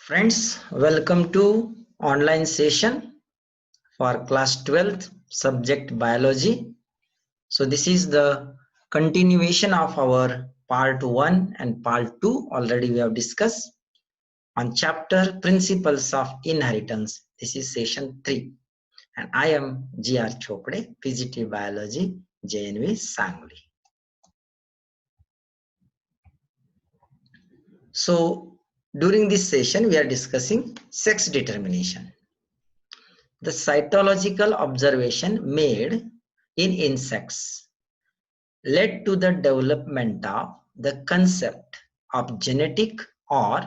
Friends, welcome to online session for class 12th subject biology. So this is the continuation of our part 1 and part 2 already we have discussed on chapter principles of inheritance. This is session 3 and I am GR Chopde, PGT Biology, JNV Sangli. So during this session we are discussing sex determination. The cytological observation made in insects led to the development of the concept of genetic or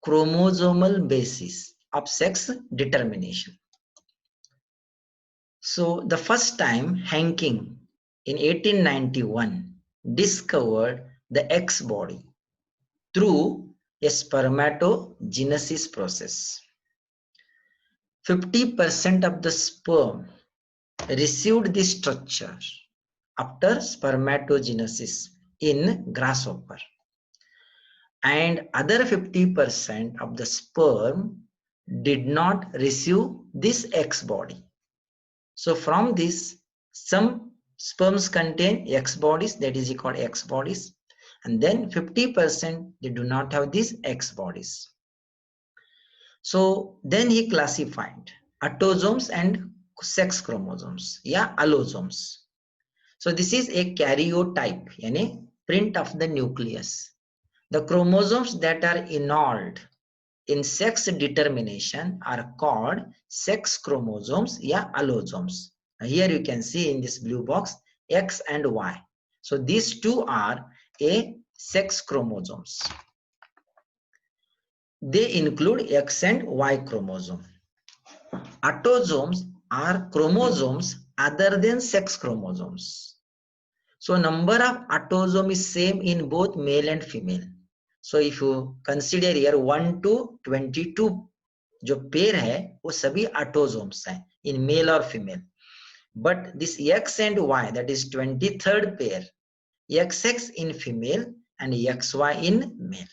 chromosomal basis of sex determination. So the first time Hanking in 1891 discovered the X body through a spermatogenesis process. 50% of the sperm received this structure after spermatogenesis in grasshopper, and other 50% of the sperm did not receive this X body. So from this, some sperms contain X bodies, that is called X bodies, and then 50% they do not have these X bodies. So then he classified autosomes and sex chromosomes, allosomes. So this is a karyotype, yani print of the nucleus. The chromosomes that are involved in sex determination are called sex chromosomes, allosomes. Now here you can see in this blue box X and Y. So these two are a sex chromosomes. They include X and Y chromosome. Autosomes are chromosomes other than sex chromosomes. So number of autosome is same in both male and female. So if you consider here 1 to 22 जो pair है वो सभी autosomes हैं in male or female. But this X and Y, that is 23rd pair, XX in female and XY in male.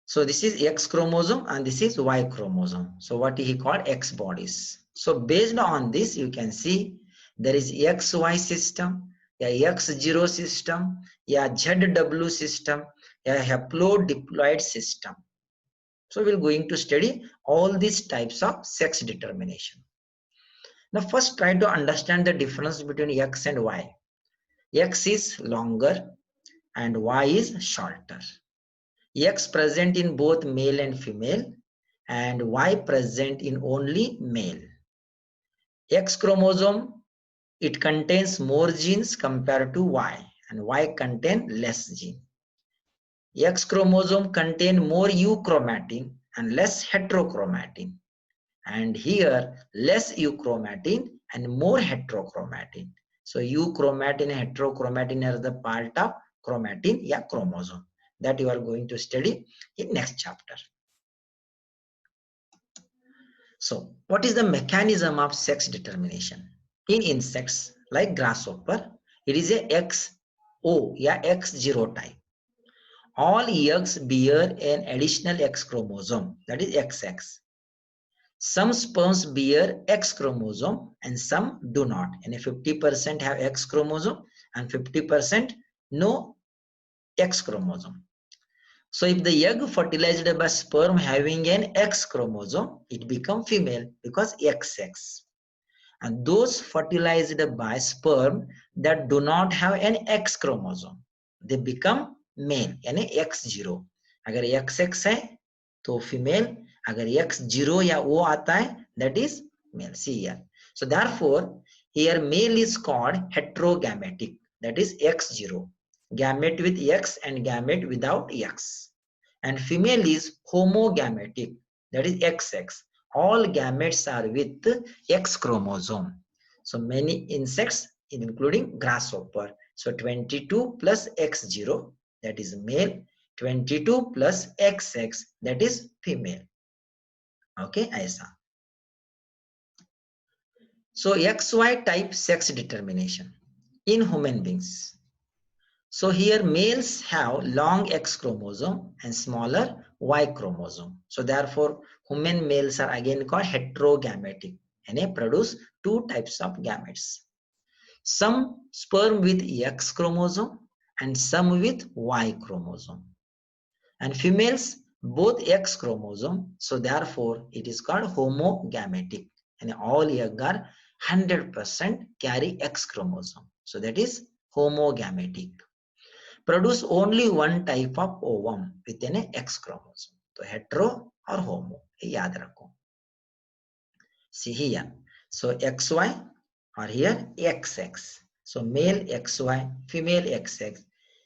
So this is X chromosome and this is Y chromosome. So what he called X bodies. So based on this, you can see there is XY system, X0 system, ZW system, haplodiploid system. So we're going to study all these types of sex determination. Now first try to understand the difference between X and Y. X is longer and Y is shorter. X present in both male and female and Y present in only male. X chromosome, it contains more genes compared to Y and Y contain less gene. X chromosome contain more euchromatin and less heterochromatin. And here less euchromatin and more heterochromatin. So euchromatin and heterochromatin are the part of chromatin, chromosome, that you are going to study in next chapter. So what is the mechanism of sex determination? In insects like grasshopper, it is a XO, X0 type. All eggs bear an additional X chromosome, that is XX. Some sperms bear X chromosome and some do not. And 50% have X chromosome and 50% no X chromosome. So if the egg fertilized by sperm having an X chromosome, it becomes female because XX. And those fertilized by sperm that do not have an X chromosome, they become male, यानी X0. अगर XX है तो female, अगर X0 या O आता है, that is male. See here. So therefore, here male is called heterogametic, that is X0. Gamete with X and gamete without X. And female is homogametic, that is XX. All gametes are with X chromosome. So many insects, including grasshopper. So 22 plus X0, that is male. 22 plus XX, that is female. Okay, Aisa. So XY type sex determination in human beings. So here males have long X chromosome and smaller Y chromosome. So therefore human males are again called heterogametic and they produce two types of gametes. Some sperm with X chromosome and some with Y chromosome. And females both X chromosome, so therefore it is called homogametic and all egg are 100% carry X chromosome, so that is homogametic. Produce only one type of ovum within a X chromosome, so hetero or homo, याद रखो. See here, so XY or here XX, so male XY, female XX.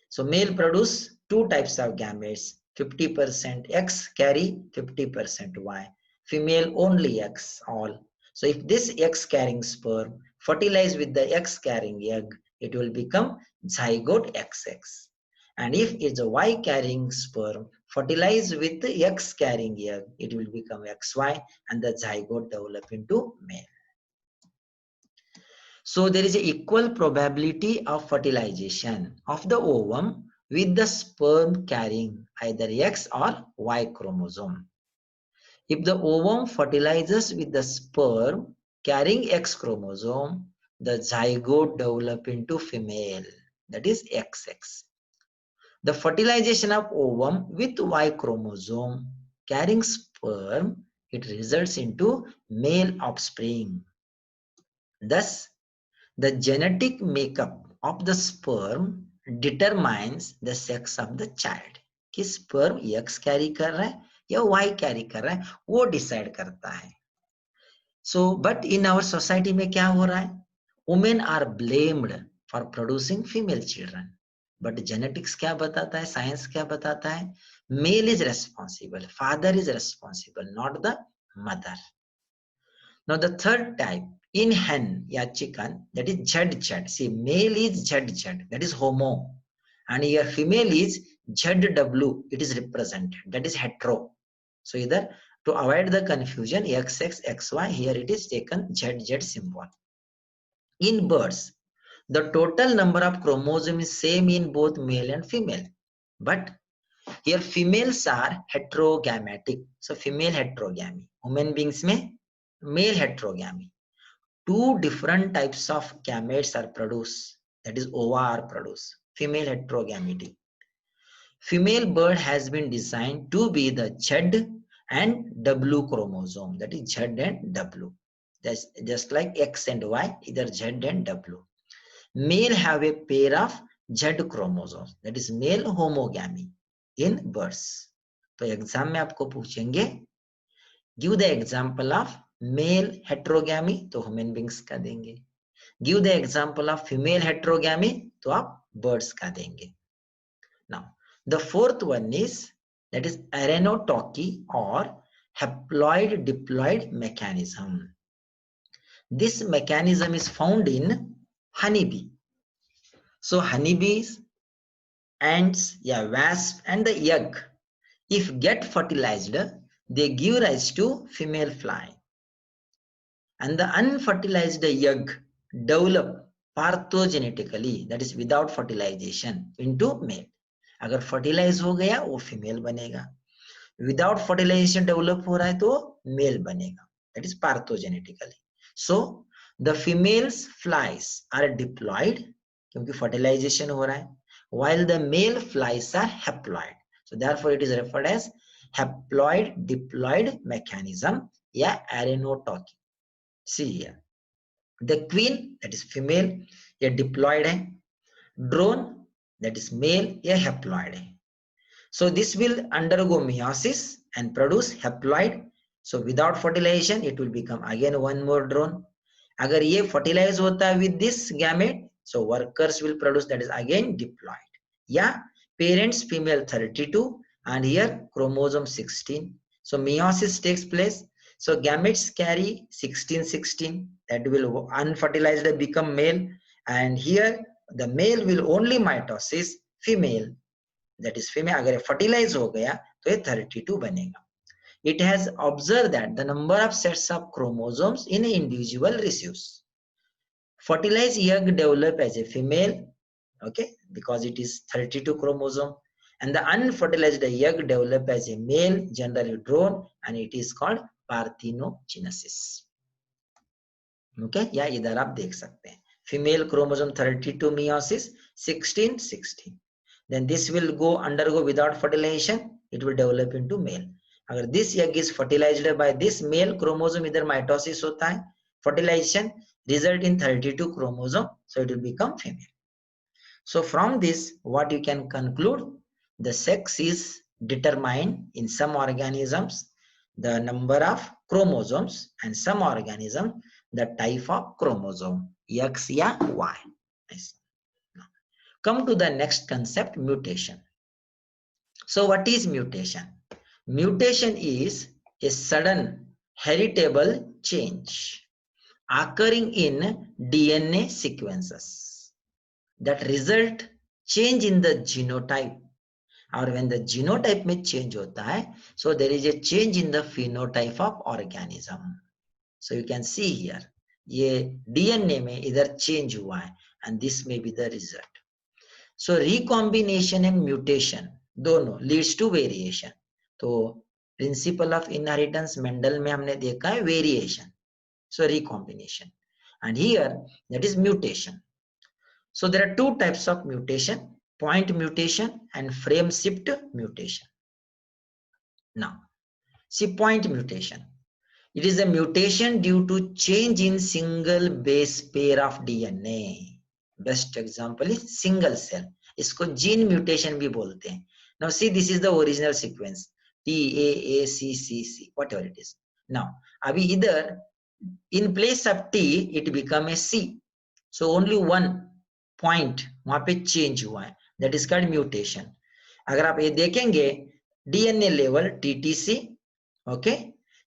So male produce two types of gametes, 50% X carry 50% Y, female only X all. So if this X carrying sperm fertilize with the X carrying egg, it will become zygote XX. And if it's a Y carrying sperm fertilize with the X carrying egg, it will become XY and the zygote develop into male. So there is an equal probability of fertilization of the ovum with the sperm carrying either X or Y chromosome. If the ovum fertilizes with the sperm carrying X chromosome, the zygote develop into female, that is XX. The fertilization of ovum with Y chromosome carrying sperm, it results into male offspring. Thus, the genetic makeup of the sperm determines the sex of the child. कि sperm X carry कर रहा है या Y carry कर रहा है, वो decide करता है. So, but in our society में क्या हो रहा है? Women are blamed for producing female children. But genetics क्या बताता है? Science क्या बताता है? Male is responsible, father is responsible, not the mother. Now the third type, in hen या chicken, that is ZZ. See, male is ZZ, that is homo. And here female is ZW, it is represented, that is hetero. So either to avoid the confusion, XX, XY, here it is taken ZZ symbol. In birds, the total number of chromosomes is same in both male and female. But here females are heterogametic. So female heterogamy. Human beings में male heterogamy. Two different types of gametes are produced, that is ova are produced, female heterogamity. Female bird has been designed to be the Z and W chromosome, that is Z and W. That's just like X and Y, either Z and W. Male have a pair of Z chromosomes, that is male homogamy in birds. तो exam में आपको पूछेंगे, give the example of male heterogamy, तो human beings का देंगे. Give the example of female heterogamy, तो आप birds का देंगे. Now, the fourth one is, that is arenotochy or haploid diploid mechanism. This mechanism is found in honeybee. So honeybees, ants, yeah, wasp and the egg, if get fertilized, they give rise to female fly. And the unfertilized egg develop parthogenetically, that is without fertilization, into male. अगर fertilize हो गया वो female बनेगा. Without fertilization develop हो रहा है तो male बनेगा. That is parthogenetically. So the females flies are diploid क्योंकि fertilization हो रहा है, while the male flies are haploid. So therefore it is referred as haploid diploid mechanism या arenotochy. See here, the queen, that is female, a diploid है. Drone, that is male, a haploid है. So this will undergo meiosis and produce haploid. So without fertilization, it will become again one more drone. अगर ये fertilize होता है with this gamete, so workers will produce, that is again diploid. Yeah, parents female 32 and here chromosome 16. So meiosis takes place. So gametes carry 16, that will unfertilized become male, and here the male will only mitosis female, that is female. अगर fertilize हो गया तो ये 32 बनेगा. It has observed that the number of sets of chromosomes in an individual reduces. Fertilized egg develop as a female, Okay, because it is 32 chromosome, and the unfertilized egg develop as a male, generally drone, and it is called parthenogenesis. Okay, या इधर आप देख सकते हैं female chromosome 32 meiosis, 16. Then this will go undergo without fertilization, it will develop into male. अगर this egg is fertilized by this male chromosome, इधर mitosis होता है, fertilization result in 32 chromosome, so it will become female. So from this, what you can conclude, the sex is determined in some organisms, the number of chromosomes, and some organisms, the type of chromosome, X या Y. Nice. Now, come to the next concept, mutation. So what is mutation? Mutation is a sudden heritable change occurring in DNA sequences that result change in the genotype, or when the genotype में change होता है, so there is a change in the phenotype of organism. So you can see here, ये DNA में इधर change हुआ है, and this may be the result. So recombination and mutation दोनों leads to variation. तो principle of inheritance Mendel में हमने देखा है variation. So recombination, and here that is mutation. So there are two types of mutation, point mutation and frame shift mutation. Now, see point mutation. It is a mutation due to change in single base pair of DNA. Best example is single cell. इसको gene mutation भी बोलते हैं. Now see, this is the original sequence. TAACCC, whatever it is. Now, अभी इधर in place of T, it become a C. So only one point वहां पे change हुआ है, दैट इज कॉल्ड म्यूटेशन. अगर आप ये देखेंगे DNA level TTC, okay,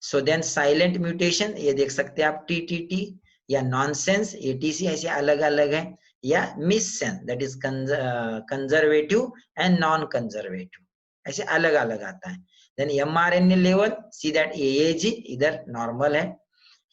so then silent mutation ये देख सकते हैं आप टीटीटी, या नॉनसेंस एटीसी, ऐसे अलग अलग है, या missense that is conservative and non conservative, ऐसे अलग अलग आता है. Then mRNA level, see that AAG इधर नॉर्मल है,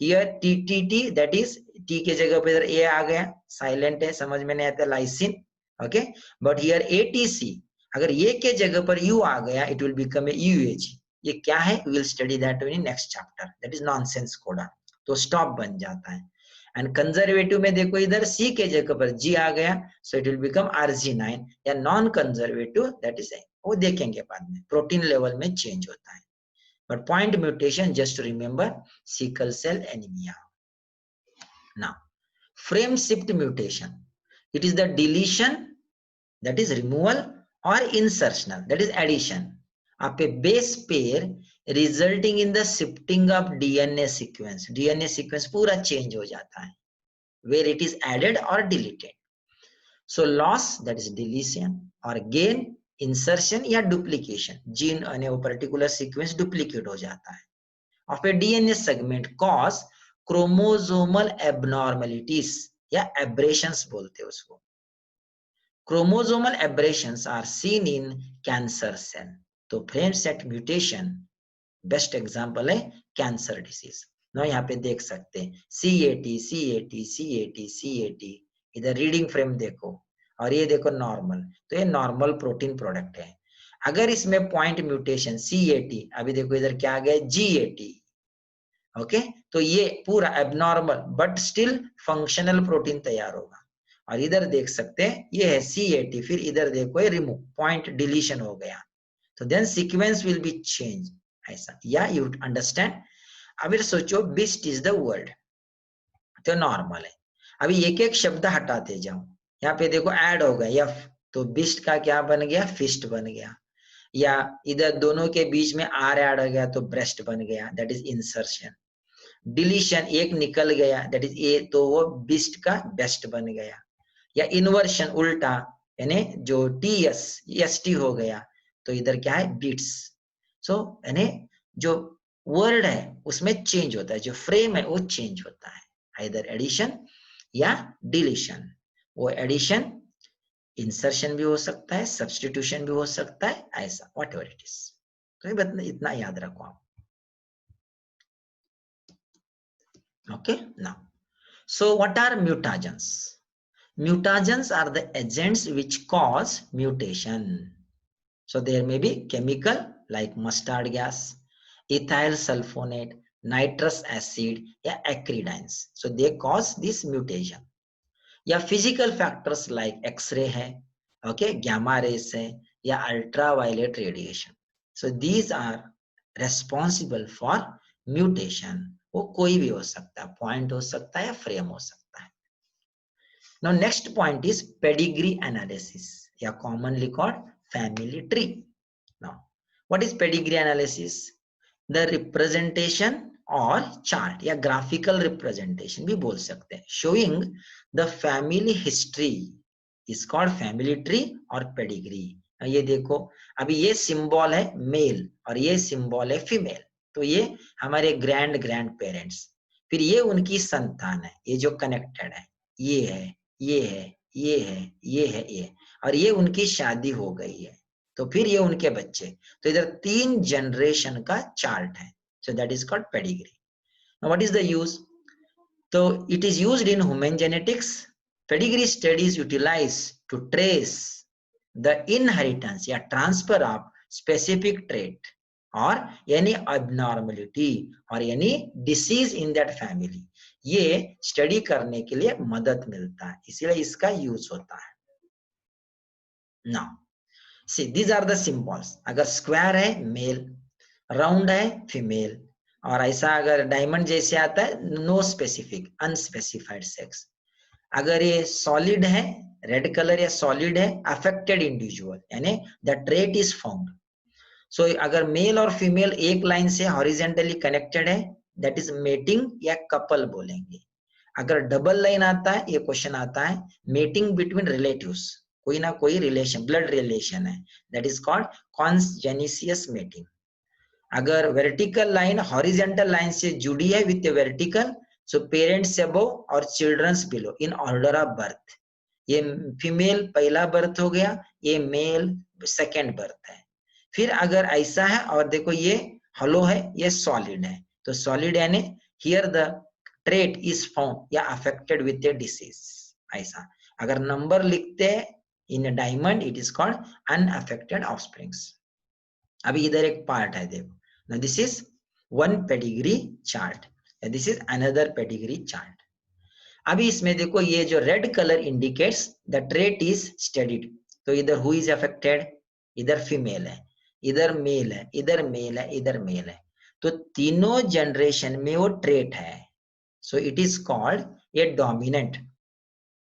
here TTT that is T के जगह पे इधर ए आ गया, साइलेंट है, समझ में नहीं आता, lysine, okay, but here ATC अगर ये के जगह पर यू आ गया, it will become a UAG. ये क्या है, we will study that in next chapter, that is nonsense codon, तो स्टॉप बन जाता है. एंड कंजर्वेटिव में देखो इधर सी के जगह पर जी आ गया, सो इट विल बिकम आरजी9, या नॉन कंजर्वेटिव दैट इज, वो देखेंगे बाद में, प्रोटीन लेवल में चेंज होता है. But point mutation, just to remember, sickle cell anemia. Now, frame shift mutation. It is the deletion, that is removal, or insertional, that is addition, of a base pair resulting in the shifting of DNA sequence. DNA sequence पूरा change हो जाता है, where it is added or deleted. So loss, that is deletion, or gain, insertion या duplication, gene यानी वो particular sequence duplicate हो जाता है of a DNA segment, cause chromosomal abnormalities या एब्रेशंस बोलते हैं उसको. Chromosomal aberrations are seen in cancer cell. तो frameshift mutation best example है कैंसर डिसीज. ना यहाँ पे देख सकते हैं CAT CAT CAT CAT, इधर रीडिंग फ्रेम देखो, और ये देखो नॉर्मल, तो ये नॉर्मल प्रोटीन प्रोडक्ट है. अगर इसमें पॉइंट म्यूटेशन CAT, अभी देखो इधर क्या आ गया GAT, ओके, तो ये पूरा abnormal but still functional protein तैयार होगा. और इधर देख सकते हैं ये है CAT, फिर इधर देखो ये रिमूव, पॉइंट डिलीशन हो गया, तो then sequence will be change, ऐसा. या यू अंडरस्टैंड. अभी सोचो बिस्ट इज द वर्ड, तो नॉर्मल है. अभी एक एक शब्द हटाते जाओ, यहाँ पे देखो ऐड हो गया F, तो बिस्ट का क्या बन गया, फिस्ट बन गया. या इधर दोनों के बीच में R ऐड हो गया तो ब्रेस्ट बन गया, दैट इज इंसर्शन. डिलीशन, एक निकल गया, दैट इज ए, तो वो बिस्ट का बेस्ट बन गया. या इन्वर्शन, उल्टा, यानी जो TS हो गया, तो इधर क्या है बिट्स. सो यानी जो वर्ड है उसमें चेंज होता है, जो फ्रेम है वो चेंज होता है, इधर एडिशन या डिलीशन. वो एडिशन इंसर्शन भी हो सकता है, सब्स्टिट्यूशन भी हो सकता है, ऐसा व्हाट एवर इट इज. तो ये इतना याद रखो आप. Okay, now so what are mutagens. Mutagens are the agents which cause mutation. So there may be chemical like mustard gas, ethyl sulfonate, nitrous acid या acridines. So they cause this mutation. या physical factors like X-ray है, okay, gamma rays है, या ultraviolet radiation. So these are responsible for mutation. वो कोई भी हो सकता है, point हो सकता है या frame हो सकता है. Now next point is pedigree analysis, या commonly called family tree. Now, what is pedigree analysis? The representation or chart या graphical representation भी बोल सकते हैं, showing the family history is called family tree और pedigree. ये देखो, अभी ये सिंबल है मेल और ये सिंबल है फीमेल, तो ये हमारे ग्रैंड पेरेंट्स, फिर ये उनकी संतान है, ये जो कनेक्टेड है, ये है, ये है, ये है, ये है, ये, और ये उनकी शादी हो गई है, तो फिर ये उनके बच्चे, तो इधर 3 जनरेशन का चार्ट है. So that is called pedigree. Now what is the use? तो it is used in human genetics. Pedigree studies utilize to trace the inheritance या ट्रांसफर ऑफ स्पेसिफिक ट्रेट और यानी abnormality और यानी डिसीज इन दैट फैमिली. ये study करने के लिए मदद मिलता है, इसलिए इसका यूज होता है. Now See, these are the symbols. अगर स्क्वायर है मेल, राउंड है फीमेल, और ऐसा अगर डायमंड जैसे आता है नो स्पेसिफिक अनस्पेसिफाइड सेक्स. अगर ये सॉलिड है, रेड कलर या सॉलिड है, अफेक्टेड इंडिविजुअल, यानी द ट्रेट इज फाउंड. सो अगर मेल और फीमेल एक लाइन से हॉरिजेंटली कनेक्टेड है, दैट इज मेटिंग या कपल बोलेंगे. अगर डबल लाइन आता है, ये क्वेश्चन आता है मेटिंग बिटवीन रिलेटिव्स, कोई ना कोई रिलेशन, ब्लड रिलेशन है, that is called consanguineous mating. अगर वर्टिकल लाइन हॉरिजेंटल लाइन से जुड़ी है with vertical, so parents above और childrens below in order of birth. ये फीमेल पहला बर्थ हो गया, ये मेल सेकेंड बर्थ है. फिर अगर ऐसा है और देखो ये हॉलो है, ये सॉलिड है, तो सॉलिड यानी here the trait is found या अफेक्टेड विथ ए डिसीज. ऐसा अगर नंबर लिखते हैं in diamond, it is called unaffected offsprings. अभी इधर एक पार्ट है देखो. Now this is one pedigree chart, this is another pedigree chart. अभी इसमें देखो ये जो red colour indicates the trait is studied. तो इधर हु इज अफेक्टेड, इधर फीमेल है, इधर मेल है, इधर मेल है, इधर मेल है, तो तीनों जनरेशन में वो ट्रेट है. So it is called A dominant.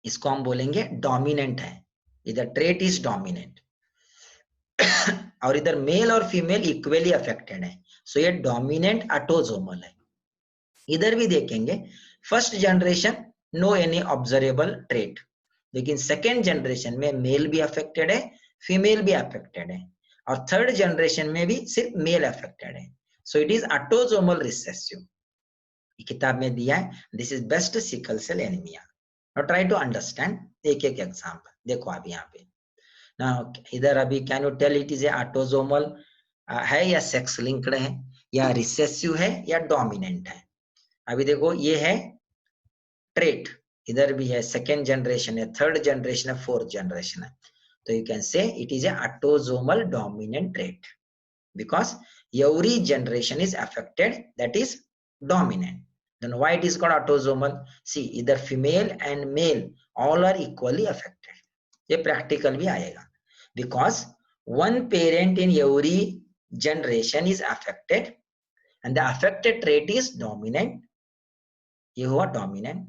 इसको हम बोलेंगे डोमिनेंट है, इधर ट्रेट इज डोमिनेंट. और इधर मेल और फीमेल इक्वली अफेक्टेड है, सो ये डोमिनेंट ऑटोसोमल है. इधर भी देखेंगे first generation no any observable trait, लेकिन सेकेंड जनरेशन में मेल भी अफेक्टेड है, फीमेल भी अफेक्टेड है, और थर्ड जनरेशन में भी सिर्फ मेल अफेक्टेड है. So it is autosomal recessive. किताब में दिया है this is best sickle cell anaemia. Now try to understand एक एक एग्जांपल. देखो अभी यहाँ पे ना, इधर अभी can you tell it is a autosomal है या सेक्स लिंक्ड है या रिसेसिव है या डोमिनेंट है. अभी देखो ये है ट्रेट, इधर भी है, सेकेंड जनरेशन है, थर्ड जनरेशन है, फोर्थ जनरेशन है, तो you can say it is a autosomal dominant trait because every generation is affected, that is dominant. Then why it is called autosomal? See, either female and male all are equally affected. ये practical भी आएगा because one parent in every generation is affected and the affected trait is dominant. ये हुआ dominant.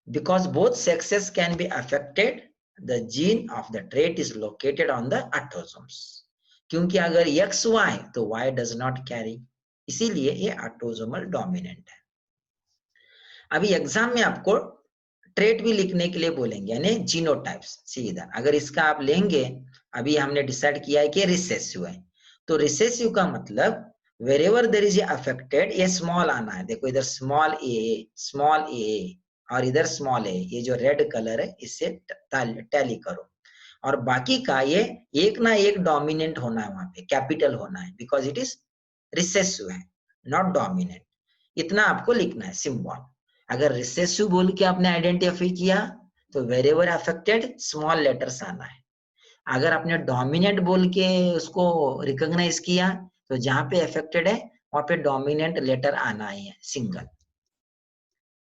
Because both sexes can be affected, the gene of the trait is located on the autosomes. क्योंकि अगर XY तो Y does not carry, इसीलिए ये autosomal dominant है. अभी exam में आपको ट्रेट भी लिखने के लिए बोलेंगे, यानी जीनोटाइप्स. सीधा अगर इसका आप लेंगे, अभी हमने डिसाइड किया है कि रिसेसिव है, तो रिसेसिव का मतलब वेरेवर देयर इज अफेक्टेड ये स्मॉल आना है. देखो इधर स्मॉल ए और इधर स्मॉल ए, ये जो रेड कलर है इससे टैली करो, और बाकी का ये एक ना एक डोमिनेंट होना है, वहां पे कैपिटल होना है, बिकॉज इट इज रिसेसिव है, नॉट डोमिनेंट. इतना आपको लिखना है सिंबल. अगर रिसेसिव बोल के आपने आइडेंटिफाई किया तो वेरेवर अफेक्टेड स्मॉल लेटर्स आना है। अगर आपने डोमिनेंट बोल के उसको रिकॉग्नाइज किया तो जहां पे अफेक्टेड है वहां पे डोमिनेंट लेटर आना ही है, सिंगल।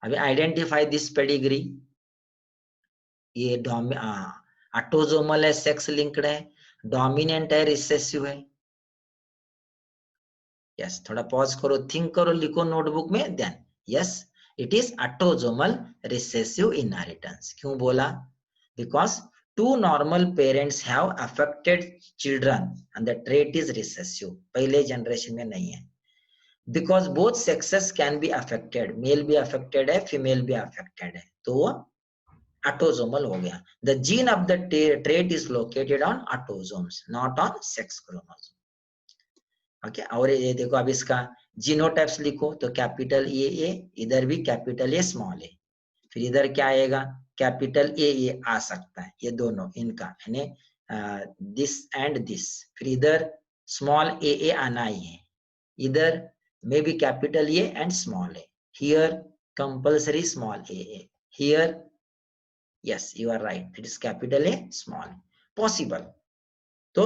अभी आइडेंटिफाई दिस पेडिग्री, ये ऑटोसोमल है, सेक्स लिंक्ड है, डोमिनेंट है, रिसेसिव है। यस, थोड़ा पॉज करो, थिंक करो, लिखो नोटबुक में। Then yes, it is autosomal recessive inheritance. क्यों बोला? Because two normal parents have affected children and the trait is recessive. पहले जनरेशन में नहीं है। Because both sexes can be affected, male भी अफेक्टेड है, फीमेल भी अफेक्टेड है, तो वो ऑटोसोमल हो गया। The gene of the trait is located on autosomes, not on sex chromosome. Okay, और ये देखो, अब इसका जीनोटाइप्स लिखो तो कैपिटल ए, इधर भी कैपिटल ए स्मॉल ए, फिर इधर क्या आएगा? कैपिटल ए आ सकता है, ये दोनों इनका, यानी दिस एंड दिस। फिर इधर स्मॉल ए आना ही है, इधर may be capital A and small A, here compulsory small A, here yes you are right, it is capital A small, possible. तो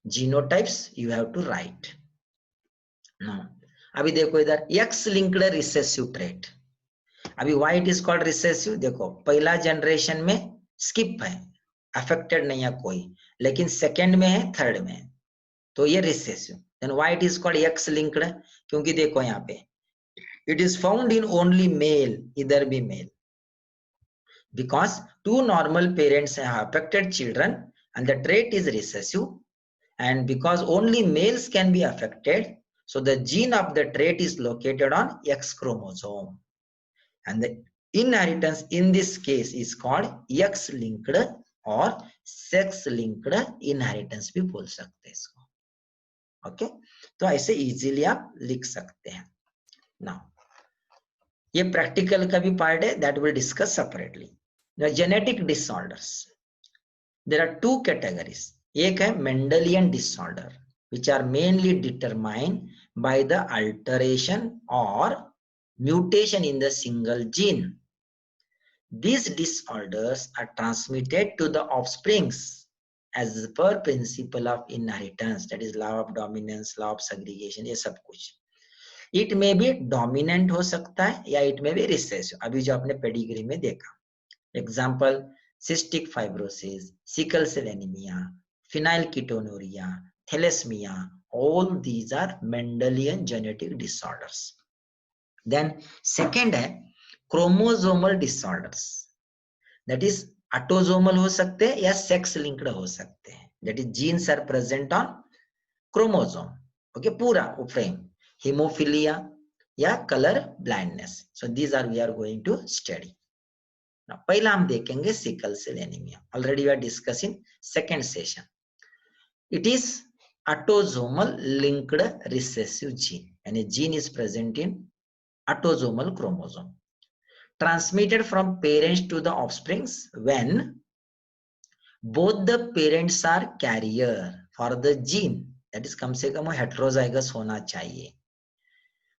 genotypes you have to write. अभी देखो इधर एक्स लिंक्ड रिसेसिव ट्रेट। अभी why it is called recessive? देखो, पहला generation में skip है, affected नहीं है कोई, लेकिन सेकंड में है, थर्ड में है, तो ये recessive. Then why it is called X linked? क्योंकि देखो यहाँ पे it is found in only male, इधर भी male, because two normal parents have affected children and the trait is recessive, and because only males can be affected, so the gene of the trait is located on X chromosome, and the inheritance in this case is called X linked or sex linked inheritance भी बोल सकते हैं इसको। Okay, तो ऐसे easily आप लिख सकते हैं। नाउ ये प्रैक्टिकल का भी पार्ट है, that will discuss separately. The genetic disorders, there are two categories. एक है Mendelian disorder, which are mainly determined by the alteration or mutation in the single gene. These disorders are transmitted to the offsprings as per principle of inheritance, that is law of dominance, law of segregation, ये सब कुछ। It may be dominant हो सकता है या it may be recessive, अभी जो आपने पेडिग्री में देखा। Example, cystic fibrosis, sickle cell anemia, phenylketonuria, thalassemia, all these are Mendelian genetic disorders. Then second है chromosomal disorders, that is autosomal हो सकते हैं या sex linked हो सकते हैं, that is genes are present on chromosome, okay, पूरा frame, hemophilia या color blindness. So these are we are going to study. Now, पहला हम देखेंगे sickle cell anaemia, already we are discussing second session. It is autosomal linked recessive gene, यानी gene is present in autosomal chromosome, transmitted from parents to the offsprings when both the parents are carrier for the gene, that is कम से कम वो heterozygous होना चाहिए।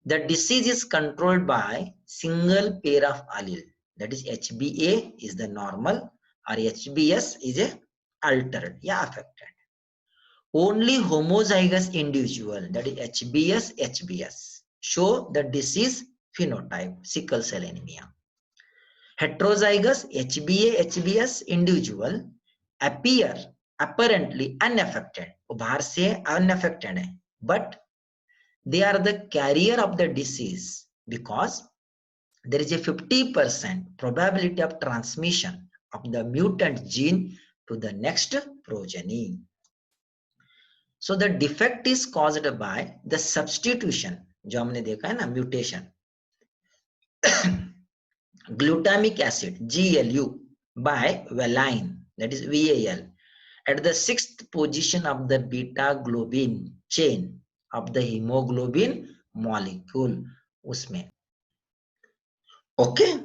The disease is controlled by single pair of allele, that is HBA is the normal or HBS is a altered या affected. Only homozygous individual, that is HBS show the disease phenotype, sickle cell anemia. Heterozygous HBS individual appear apparently unaffected, वो बाहर से unaffected है, but they are the carrier of the disease because there is a 50% probability of transmission of the mutant gene to the next progeny. So the defect is caused by the substitution, जो हमने देखा है ना, mutation, glutamic acid GLU by valine, that is VAL, at the 6th position of the beta globin chain of the hemoglobin molecule उसमें। Okay,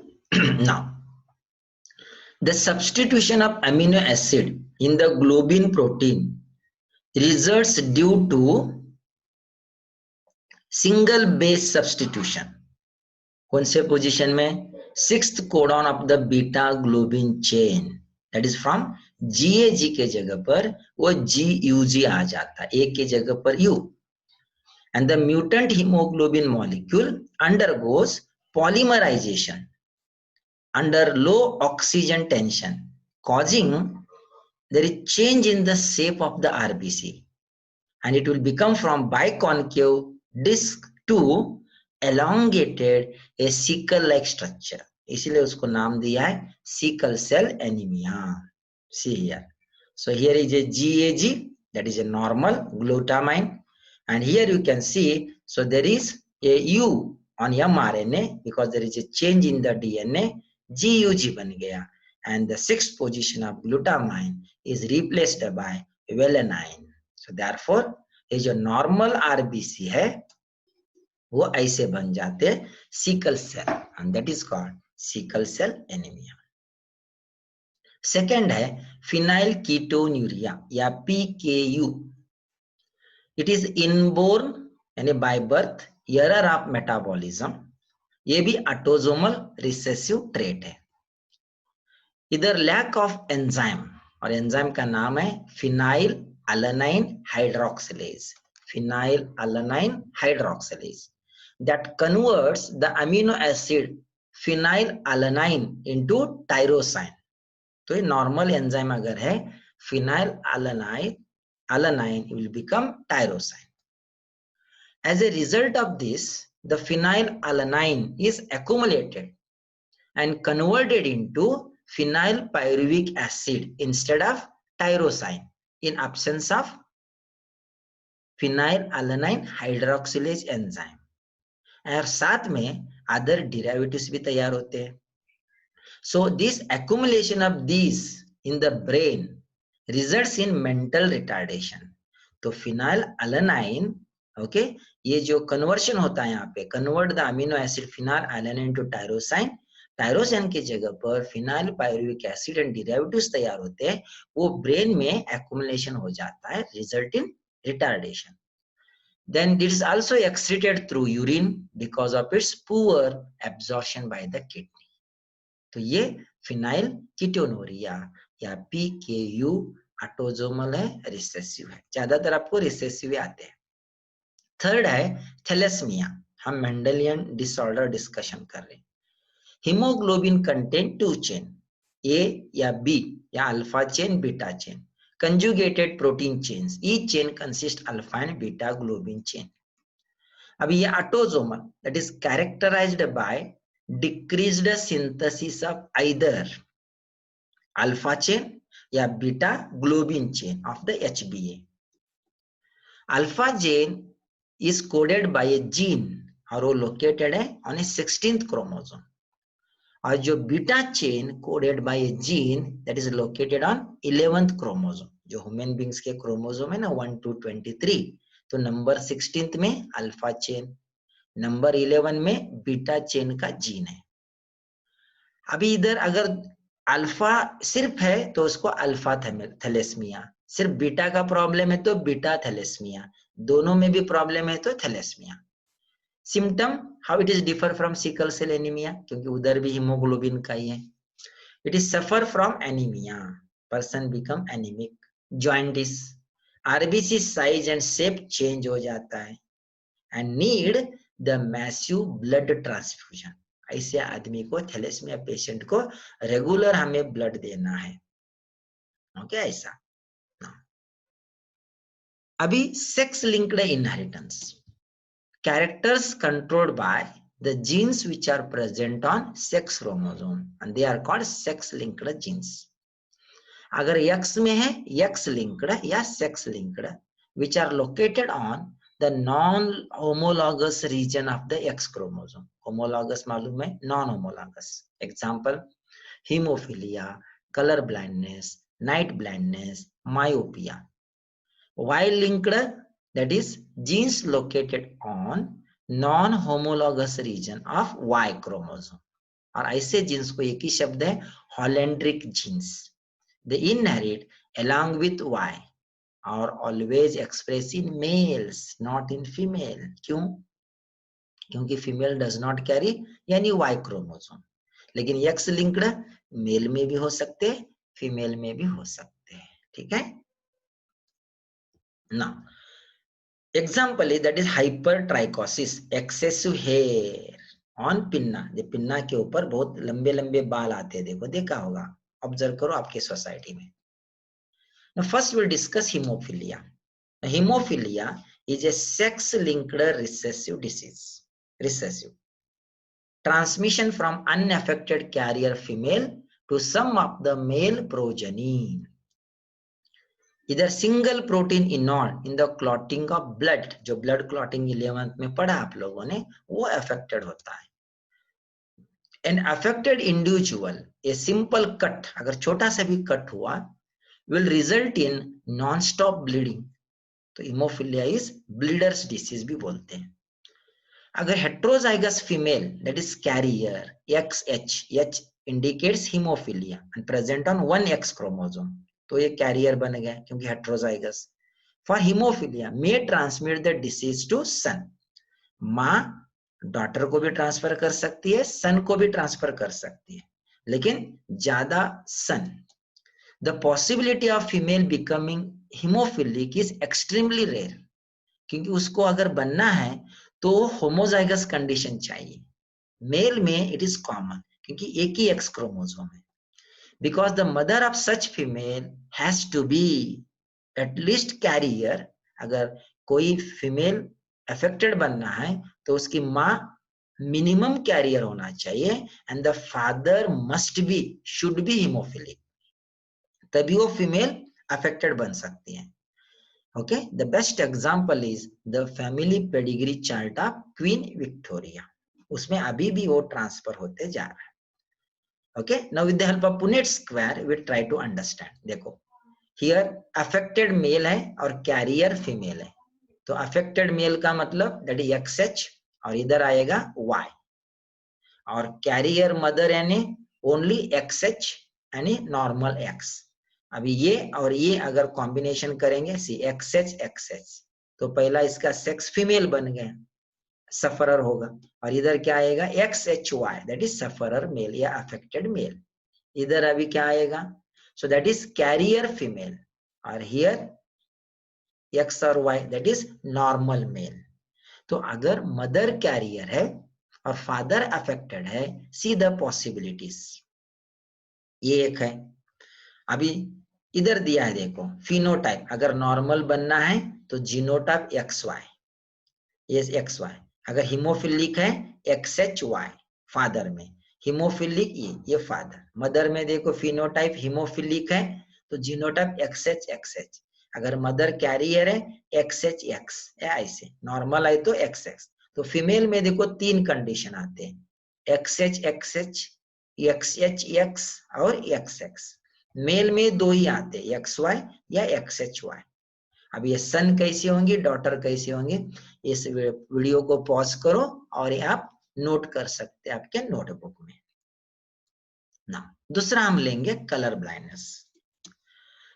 now the substitution of amino acid in the globin protein results due to single base substitution। कौन से position में? Sixth codon of the beta globin chain, that is from GAG के जगह पर वो GUG आ जाता है, A के जगह पर U, and the mutant hemoglobin molecule undergoes polymerization under low oxygen tension, causing there is change in the shape of the RBC, and it will become from biconcave disc to elongated a sickle like structure. इसीलिए उसको नाम दिया है sickle cell anemia. See here. So here is a GAG, that is a normal glutamine, and here you can see, so there is a U on mRNA because there is a change in the DNA, GUG ban gaya, and the sixth position of glutamine is replaced by valine. So therefore ये जो normal RBC है वो ऐसे बन जाते sickle cell, and that is called sickle cell anaemia. Second है phenylketonuria या PKU. It is inborn यानी by birth error of metabolism. ये भी ऑटोसोमल रिसेसिव ट्रेट है. इधर लैक ऑफ एंजाइम, और एंजाइम का नाम है phenyl alanine hydroxylase, phenylalanine hydroxylase, that converts the amino acid phenylalanine into tyrosine. तो ये नॉर्मल एंजाइम अगर है phenylalanine will become tyrosine. As a result of this, the phenylalanine is accumulated and converted into phenylpyruvic acid instead of tyrosine in absence of phenylalanine hydroxylase enzyme. और साथ में other derivatives भी तैयार होते हैं. So this accumulation of these in the brain results in mental retardation. तो phenylalanine, okay, ये जो कन्वर्शन होता है यहाँ पे, convert the amino acid phenylalanine to tyrosine, tyrosine की जगह पर phenyl pyruvic acid and derivatives तैयार होते हैं, वो ब्रेन में एक्युमुलेशन हो जाता है, result in retardation. Then it is also excreted through urine because of its poor absorption by the kidney. तो ये फिनाइल कीटोनूरिया या PKU ऑटोसोमल है, रिसेसिव है. ज्यादातर आपको रिसेसिव आते हैं. थर्ड है थैलेसीमिया. हम मेंडेलियन डिसऑर्डर डिस्कशन कर रहे हैं. Hemoglobin contain two chain, A या B या alpha chain, beta chain, conjugated protein chains. Each chain consists alpha and beta globin chain. अभी ये autosomal, that is characterized by decreased synthesis of either alpha chain या beta globin chain of the HBA. Alpha chain is coded by a gene और वो located है on a 16th chromosome. और जो beta chain coded by A gene that is located on 11th chromosome. जो human beings के chromosome है ना 1 to 23, तो नंबर 16th में अल्फा चेन, नंबर 11 में बीटा चेन का जीन है. अभी इधर अगर अल्फा सिर्फ है तो उसको अल्फा थैलेसीमिया, सिर्फ बीटा का प्रॉब्लम है तो बीटा थैलेसीमिया, दोनों में भी प्रॉब्लम है तो thalassaemia. Symptom how it is differ from sickle cell anaemia, क्योंकि उधर भी हीमोग्लोबिन का ही है. It is suffer from anaemia, person become anaemic, jaundice, RBC size and shape change हो जाता है, and need the massive blood transfusion. ऐसे आदमी को, थैलेसीमिया पेशेंट को रेगुलर हमें ब्लड देना है. ओके ऐसा. अभी sex linked inheritance, characters controlled by the genes which are present on sex chromosome, and they are called sex linked genes. अगर X में है X linked या sex linked, which are located on the non homologous region of the X chromosome. homologous मालूम है, non homologous. Example hemophilia, color blindness, night blindness, myopia. Y linked, that is genes located on non-homologous region of Y chromosome. और ऐसे jeans को एक ही शब्द है हॉलैंड्रिक jeans. They inherit along with Y और always express in males, not in female. क्यों? क्योंकि female does not carry any Y chromosome. लेकिन एक्स लिंक्ड मेल में भी हो सकते हैं, फीमेल में भी हो सकते हैं, ठीक है ना। Example is that is hypertrichosis, excessive hair on pinna, ये पिन्ना के ऊपर बहुत लंबे लंबे बाल आते हैं, देखो देखा होगा, ऑब्जर्व करो आपके सोसाइटी में। First will discuss haemophilia. Haemophilia is a sex-linked recessive disease. Recessive. Transmission from unaffected carrier female to some of the male progeny. Either single protein involved in the clotting of blood, जो blood clotting 11th में पढ़ा आप लोगों ने, वो affected होता है. An affected individual, a simple cut, अगर छोटा सा भी cut हुआ, will result in non-stop bleeding. तो हीमोफिलिया इज ब्लीडर्स डिसीज भी बोलते हैं. अगर heterozygous female that is carrier XH, H indicates haemophilia and present on 1X chromosome, तो ये कैरियर बन गया क्योंकि heterozygous. For haemophilia may transmit the disease to son. माँ डॉटर को भी ट्रांसफर कर सकती है, सन को भी ट्रांसफर कर सकती है, लेकिन ज्यादा सन. The possibility of female becoming hemophilic is extremely rare, क्योंकि उसको अगर बनना है तो होमोजाइगस कंडीशन चाहिए. मेल में इट इज कॉमन क्योंकि एक ही एक्स क्रोमोसोम है. Because the mother of such female has to be at least carrier. अगर कोई फीमेल अफेक्टेड बनना है तो उसकी माँ मिनिमम कैरियर होना चाहिए, and the father must be, should be haemophilic, तभी वो फीमेल अफेक्टेड बन सकती है. Okay, the best example is the family pedigree chart of Queen Victoria. उसमें अभी भी वो ट्रांसफर होते जा रहा है. Okay, now with the help of Punnett square we try to understand. देखो हियर अफेक्टेड मेल है और कैरियर फीमेल है. तो अफेक्टेड मेल का मतलब दैट इज XH और इधर आएगा Y, और कैरियर मदर यानी ओनली XH यानी नॉर्मल X. अभी ये और ये अगर कॉम्बिनेशन करेंगे सी XH, तो पहला इसका सेक्स फीमेल बन गया, सफरर होगा, और इधर क्या आएगा XHY, that is sufferer male या अफेक्टेड मेल. इधर अभी क्या आएगा, so that is carrier female, और हियर X और Y that is normal male. तो अगर मदर कैरियर है और फादर अफेक्टेड है, सी द पॉसिबिलिटीज. ये एक है. अभी इधर दिया है देखो फिनोटाइप, अगर नॉर्मल बनना है तो जीनोटाइप XY, ये XY. अगर हीमोफिलिक है XHY फादर में, हीमोफिलिक ये फादर. मदर में देखो फिनोटाइप हीमोफिलिक है तो जीनोटाइप XH. अगर मदर कैरियर है XHX, ऐसे नॉर्मल है तो XX. तो फीमेल में देखो 3 कंडीशन आते हैं, XHXH, XHX और XX. मेल में 2 ही आते हैं, XY या XHY. अब ये सन कैसे होंगी, डॉटर कैसे होंगे, इस वीडियो को पॉज करो और ये आप नोट कर सकते हैं आपके नोटबुक में ना. दूसरा हम लेंगे colour blindness.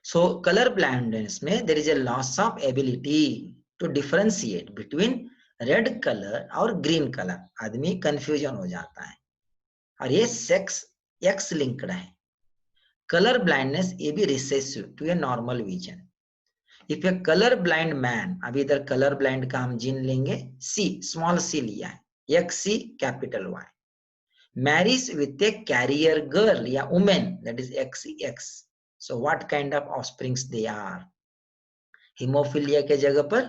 So colour blindness में there is a loss of ability to differentiate between red colour और ग्रीन कलर. आदमी कंफ्यूजन हो जाता है, और ये सेक्स X लिंक्ड है. Color blindness ये भी recessive to a normal vision. If a color blind man, अभी इधर color blind का हम जीन लेंगे, C, small c लिया है, XC capital Y, marries with a carrier girl या woman, that is XCX. So what kind of offsprings they are? Hemophilia के जगह पर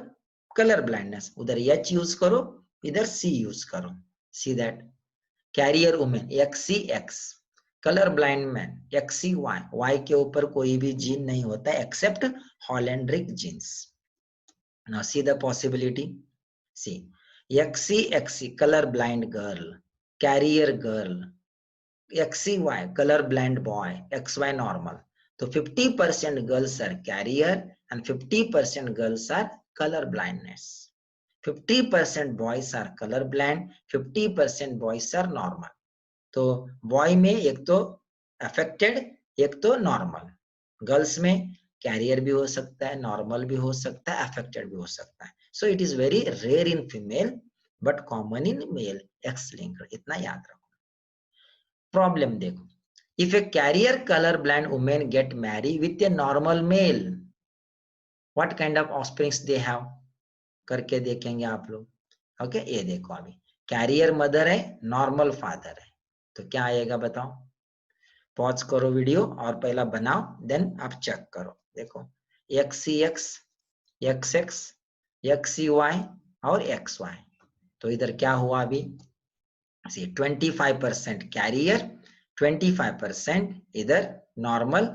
color blindness, उधर H यूज करो, इधर C यूज करो. See that carrier woman XCX, colour blind man XCY, Y के ऊपर कोई भी जीन नहीं होता except holandric genes. Now see the possibility. See XCXC colour blind girl, carrier girl, XCY colour blind boy, XY normal. तो 50% girls are carrier and 50% girls are colour blindness. 50% boys are colour blind, 50% boys are normal. तो boy में एक तो affected, एक तो normal. Girls में career भी हो सकता है, नॉर्मल भी हो सकता है, अफेक्टेड भी हो सकता है. So it is very rare in female but common in male, X linked. इतना याद रखो. प्रॉब्लम देखो, if a carrier colour blind women get marry with a normal male, what kind of offsprings they have, करके देखेंगे आप लोग। Okay, ये देखो अभी कैरियर मदर है, नॉर्मल फादर है, तो क्या आएगा बताओ। पॉज करो वीडियो और पहला बनाओ, देन आप चेक करो। देखो XCX, XX, XCY और XY, तो इधर क्या हुआ अभी, 25% कैरियर, 25% इधर नॉर्मल,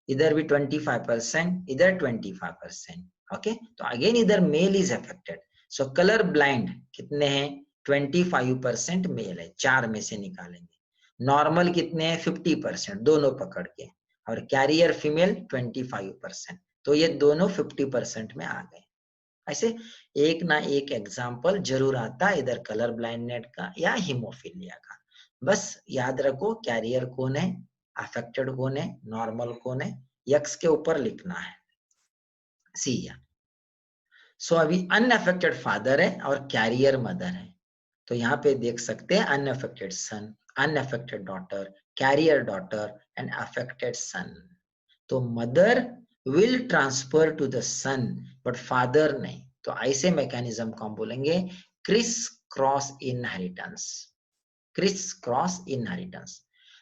इधर भी 25%, इधर 25%। ओके, तो अगेन इधर male is affected, so colour blind कितने हैं, 25% मेल है, 4 में से निकालेंगे। नॉर्मल कितने हैं, 50%, दोनों पकड़ के, और कैरियर फीमेल 25%, तो ये दोनों 50% में आ गए। ऐसे एक ना एक एग्जाम्पल जरूर आता है इधर कलर ब्लाइंडनेस का या हीमोफीलिया का। बस याद रखो कैरियर कौन है, अफेक्टेड कौन है, नॉर्मल कौन है, एक्स के ऊपर लिखना है। सी या सो अभी अनअफेक्टेड फादर है और कैरियर मदर है, तो यहाँ पे देख सकते हैं unaffected son, unaffected daughter, carrier daughter and affected son. तो mother will transfer to the son but father नहीं, तो ऐसे मैकेनिज्म को हम बोलेंगे criss cross inheritance. Criss cross inheritance,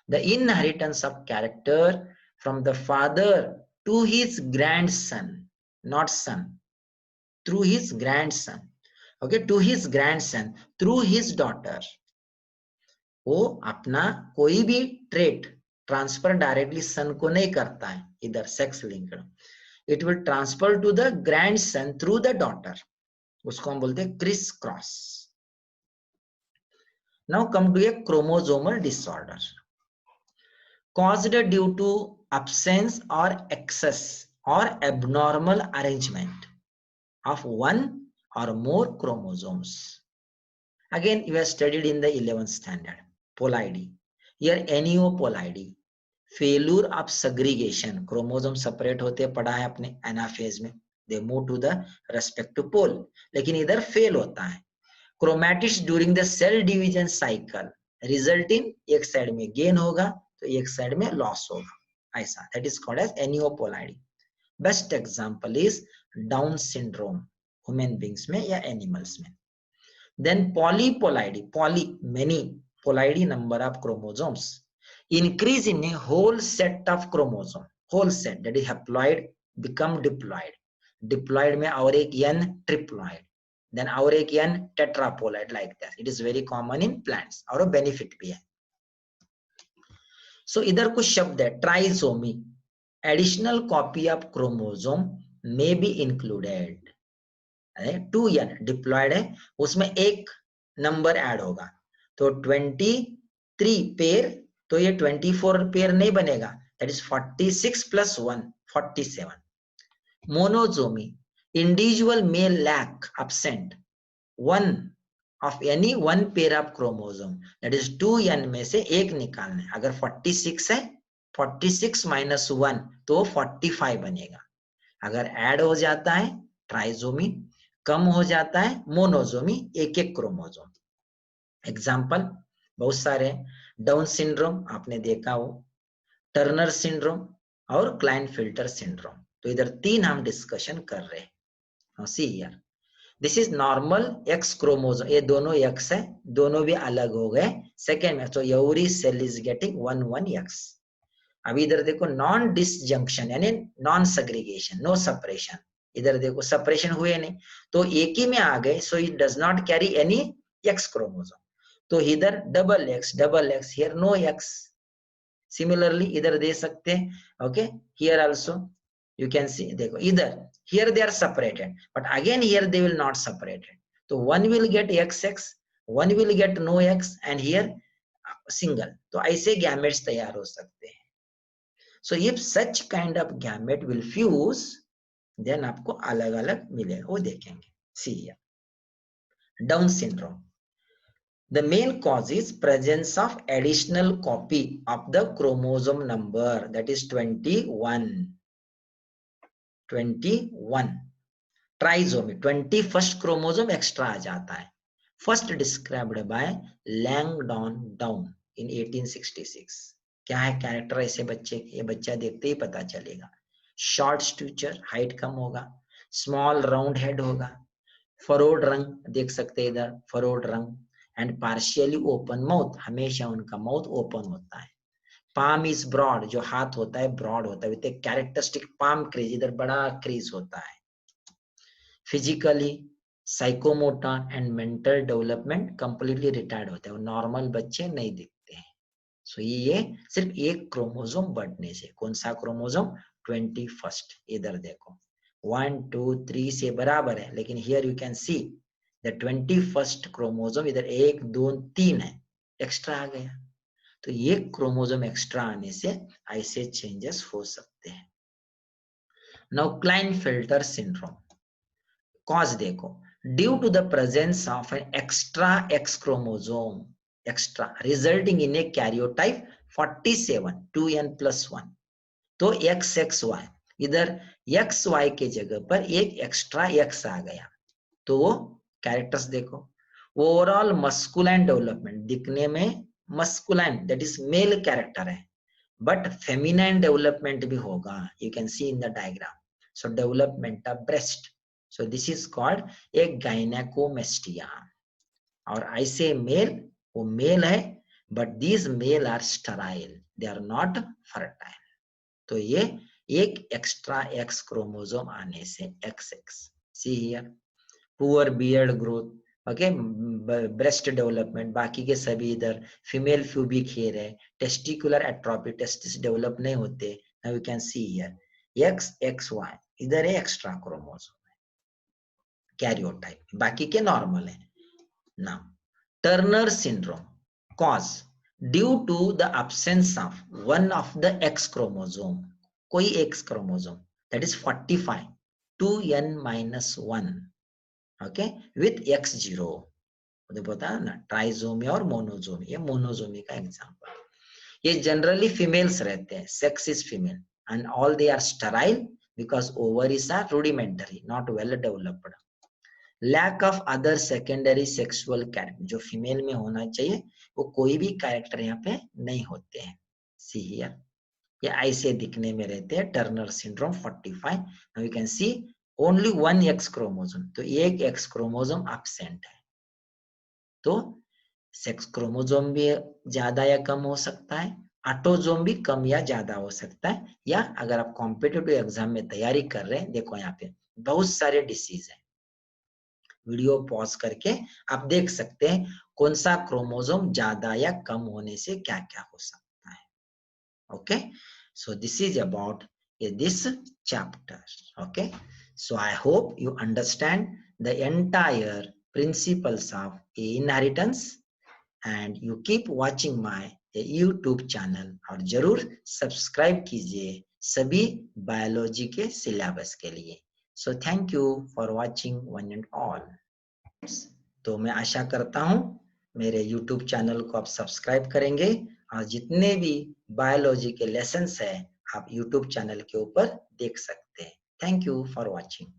the inheritance of character from the father to his grandson, not son, through his grandson, okay, to his grandson through his daughter. वो अपना कोई भी ट्रेट ट्रांसफर डायरेक्टली सन को नहीं करता है, इधर sex linked, it will transfer to the grandson through the daughter, उसको हम बोलते हैं criss cross. Now come to a chromosomal disorder caused due to absence or excess or abnormal arrangement of one or more chromosomes. Again, you have studied in the 11th standard, polydy. Here, aneuploidy, failure of segregation, chromosome separate होते पढ़ा है अपने anaphase में, they move to the respective pole, लेकिन इधर fail होता है। Chromatids during the cell division cycle result in एक साइड में गेन होगा तो एक साइड में लॉस होगा, ऐसा, that is called as aneuploidy. Best example is Down syndrome, human beings में या एनिमल्स में। Then polyploidy, poly many, ploidy number of chromosomes, increase in a whole set of chromosome, whole set, that is haploid become diploid, diploid में और एक n triploid, then और एक n tetraploid, like that, it is very common in plants और benefit भी है। so इधर कुछ शब्द है, trisomy, additional copy of chromosome may be included, 2n diploid है, उसमें एक नंबर ऐड होगा, तो 23 पेयर, तो ये 24 पेयर नहीं बनेगा, that is 46 plus 1 47। Monosomy, individual male lack absent one of any one pair of chromosome, that is 2n में से एक निकालना है, अगर 46 है 46 minus 1 तो 45 बनेगा, अगर ऐड हो जाता है ट्राइजोमी, कम हो जाता है मोनोजोमी, एक एक क्रोमोजोम। एग्जाम्पल बहुत सारे, डाउन सिंड्रोम आपने देखा हो, टर्नर सिंड्रोम और क्लाइनफिल्टर सिंड्रोम, तो इधर 3 हम डिस्कशन कर रहे हैं। See here, this is normal x chromosome, ये दोनों एक्स है, दोनों भी अलग हो गए सेकेंड में, तो every cell is getting 1 X. अभी इधर देखो नॉन डिसजंक्शन यानी नॉन सेग्रीगेशन, नो सेपरेशन, इधर देखो सेपरेशन हुए नहीं तो एक ही में आ गए, so it does not carry any X chromosome, तो इधर double X, here no X. Similarly इधर दे सकते हैं, okay, here also you can see, देखो इधर here they are separated but again here they will not separated, तो one will get XX, one will get no X and here single, तो ऐसे gametes तैयार हो सकते हैं। So if such kind of gamete will fuse, then आपको अलग अलग मिलेगा, वो देखेंगे। See here, Down syndrome. The main cause is presence of additional copy of the chromosome number, that is 21. 21. Trisomy, 21st chromosome extra आ जाता है। First described by Langdon Down, in 1866. क्या है कैरेक्टर ऐसे बच्चे के? ये बच्चा देखते ही पता चलेगा। शॉर्ट स्टूचर, हाइट कम होगा, स्मॉल राउंड हेड होगा, फरोड रंग देख सकते हैं इधर, फरोड रंग, एंड पार्शियली ओपन माउथ, हमेशा उनका माउथ ओपन होता है। पाम इज ब्रॉड, जो हाथ होता है ब्रॉड होता है, with a characteristic palm crease, इधर बड़ा क्रीज होता है। Physically psychomotor and mental development completely retired होता है, नॉर्मल बच्चे नहीं दिखते हैं। सो ये सिर्फ एक क्रोमोसोम बढ़ने से, कौन सा क्रोमोसोम? 21st। इधर देखो 1 2 3 से बराबर है, लेकिन here you can see the 21st chromosome इधर 1 2 3 है, एक्स्ट्रा आ गया। तो ये क्रोमोसोम एक्स्ट्रा आने से ऐसे चेंजेस हो सकते हैं। नाउ क्लाइनफेल्टर सिंड्रोम, कॉज देखो, due to the presence of an extra X chromosome, extra resulting in a karyotype 47 2n+1, तो XXY, इधर XY के जगह पर एक एक्स्ट्रा X आ गया, तो वो कैरेक्टर्स देखो। ओवरऑल मस्कुलाइन डेवलपमेंट, दिखने में masculine that is male character है, बट फेमिनाइन डेवलपमेंट भी होगा, you can see in the diagram. So development of breast, so this is called a gynaecomastia. और ऐसे मेल, वो मेल है, but these male are sterile, they are not fertile. तो ये एक एक्स्ट्रा एक्स क्रोमोसोम आने से XX। See here, poor beard growth, okay, breast development, बाकी के सभी इधर फीमेल फ्यूबिक हेयर है, टेस्टिकुलर एट्रोफी, टेस्टिस डेवलप नहीं होते। Now you can see here XXY, इधर है एक्स्ट्रा क्रोमोसोम, कैरियोटाइप, बाकी के नॉर्मल है। Now Turner syndrome, cause due to the absence of one of the X chromosome, कोई X chromosome that is 45 2n-1, okay, with X0, पता है ना, trisomy और मोनोजोमी, ये मोनोजोमी का एग्जांपल। ये जनरली फीमेल्स रहते हैं, sex is female, and all they are sterile because ovaries are rudimentary, not well developed. Lack of other secondary sexual character, जो फीमेल में होना चाहिए वो कोई भी कैरेक्टर यहाँ पे नहीं होते हैं। सी हियर, ये ऐसे दिखने में रहते हैं, Turner syndrome 45। Now you can C only one X chromosome, तो एक X क्रोमोसोम एब्सेंट है, तो सेक्स क्रोमोसोम भी ज्यादा या कम हो सकता है, ऑटोजोम भी कम या ज्यादा हो सकता है, या अगर आप कॉम्पिटिटिव एग्जाम में तैयारी कर रहे हैं, देखो यहाँ पे बहुत सारे डिसीज है, वीडियो पॉज करके आप देख सकते हैं कौन सा क्रोमोसोम ज्यादा या कम होने से क्या क्या हो सकता है। Okay, so this is about this chapter. Okay, so I hope you understand the entire principles of inheritance, and you keep watching my YouTube channel, और जरूर सब्सक्राइब कीजिए सभी बायोलॉजी के सिलेबस के लिए। So thank you for watching one and all. तो मैं आशा करता हूँ मेरे YouTube चैनल को आप सब्सक्राइब करेंगे, और जितने भी बायोलॉजी के लेसन्स है आप YouTube चैनल के ऊपर देख सकते हैं। Thank you for watching.